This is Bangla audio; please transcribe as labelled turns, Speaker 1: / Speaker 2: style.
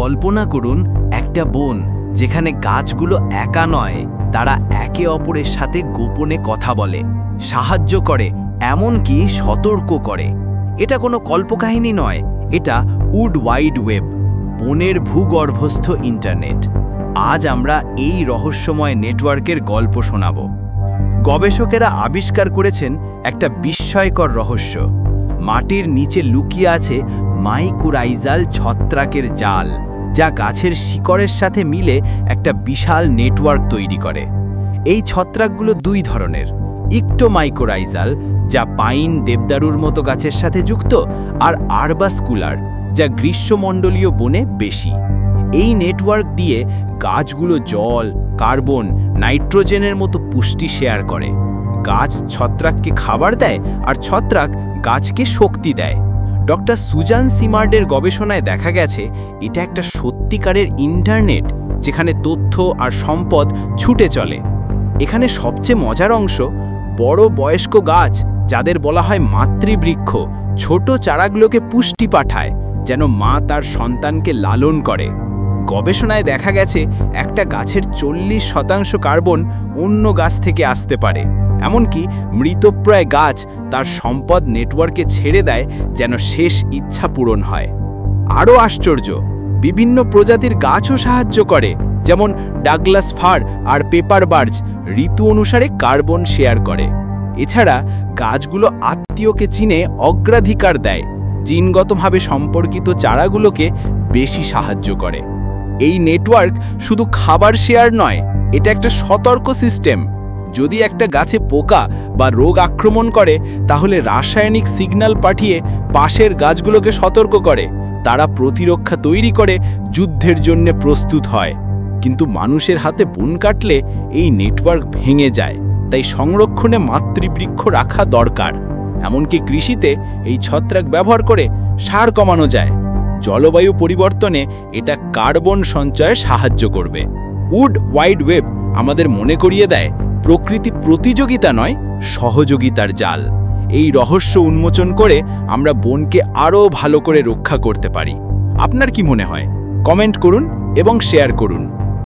Speaker 1: কল্পনা করুন একটা বন যেখানে গাছগুলো একা নয়, তারা একে অপরের সাথে গোপনে কথা বলে, সাহায্য করে, এমনকি সতর্ক করে। এটা কোনো কল্পকাহিনী নয়, এটা উড ওয়াইড ওয়েব, বনের ভূগর্ভস্থ ইন্টারনেট। আজ আমরা এই রহস্যময় নেটওয়ার্কের গল্প শোনাব। গবেষকেরা আবিষ্কার করেছেন একটা বিস্ময়কর রহস্য। মাটির নিচে লুকিয়ে আছে মাইকোরাইজাল ছত্রাকের জাল, যা গাছের শিকড়ের সাথে মিলে একটা বিশাল নেটওয়ার্ক তৈরি করে। এই ছত্রাকগুলো দুই ধরনের, ইক্টোমাইকোরাইজাল, যা পাইন দেবদারুর মতো গাছের সাথে যুক্ত, আর আরবাসকুলার, যা গ্রীষ্মমণ্ডলীয় বনে বেশি। এই নেটওয়ার্ক দিয়ে গাছগুলো জল, কার্বন, নাইট্রোজেনের মতো পুষ্টি শেয়ার করে। গাছ ছত্রাককে খাবার দেয় আর ছত্রাক গাছকে শক্তি দেয়। ডক্টর সুজান সিমার্ডের গবেষণায় দেখা গেছে এটা একটা সত্যিকারের ইন্টারনেট, যেখানে তথ্য আর সম্পদ ছুটে চলে। এখানে সবচেয়ে মজার অংশ, বড় বয়স্ক গাছ, যাদের বলা হয় মাতৃবৃক্ষ, ছোট চারাগুলোকে পুষ্টি পাঠায়, যেন মা তার সন্তানকে লালন করে। গবেষণায় দেখা গেছে একটা গাছের 40% কার্বন অন্য গাছ থেকে আসতে পারে। এমনকি মৃতপ্রায় গাছ তার সম্পদ নেটওয়ার্কে ছেড়ে দেয়, যেন শেষ ইচ্ছা পূরণ হয়। আরও আশ্চর্য, বিভিন্ন প্রজাতির গাছও সাহায্য করে, যেমন ডাগলাস ফার আর পেপার বার্চ ঋতু অনুসারে কার্বন শেয়ার করে। এছাড়া গাছগুলো আত্মীয়কে চিনে অগ্রাধিকার দেয়, জিনগতভাবে সম্পর্কিত চারাগুলোকে বেশি সাহায্য করে। এই নেটওয়ার্ক শুধু খাবার শেয়ার নয়, এটা একটা সতর্ক সিস্টেম। যদি একটা গাছে পোকা বা রোগ আক্রমণ করে, তাহলে রাসায়নিক সিগন্যাল পাঠিয়ে পাশের গাছগুলোকে সতর্ক করে। তারা প্রতিরক্ষা তৈরি করে, যুদ্ধের জন্য প্রস্তুত হয়। কিন্তু মানুষের হাতে বন কাটলে এই নেটওয়ার্ক ভেঙে যায়। তাই সংরক্ষণে মাতৃবৃক্ষ রাখা দরকার। এমনকি কৃষিতে এই ছত্রাক ব্যবহার করে সার কমানো যায়। জলবায়ু পরিবর্তনে এটা কার্বন সঞ্চয়ে সাহায্য করবে। উড ওয়াইড ওয়েব আমাদের মনে করিয়ে দেয়, প্রকৃতি প্রতিযোগিতা নয়, সহযোগিতার জাল। এই রহস্য উন্মোচন করে আমরা বনকে আরও ভালো করে রক্ষা করতে পারি। আপনার কি মনে হয়? কমেন্ট করুন এবং শেয়ার করুন।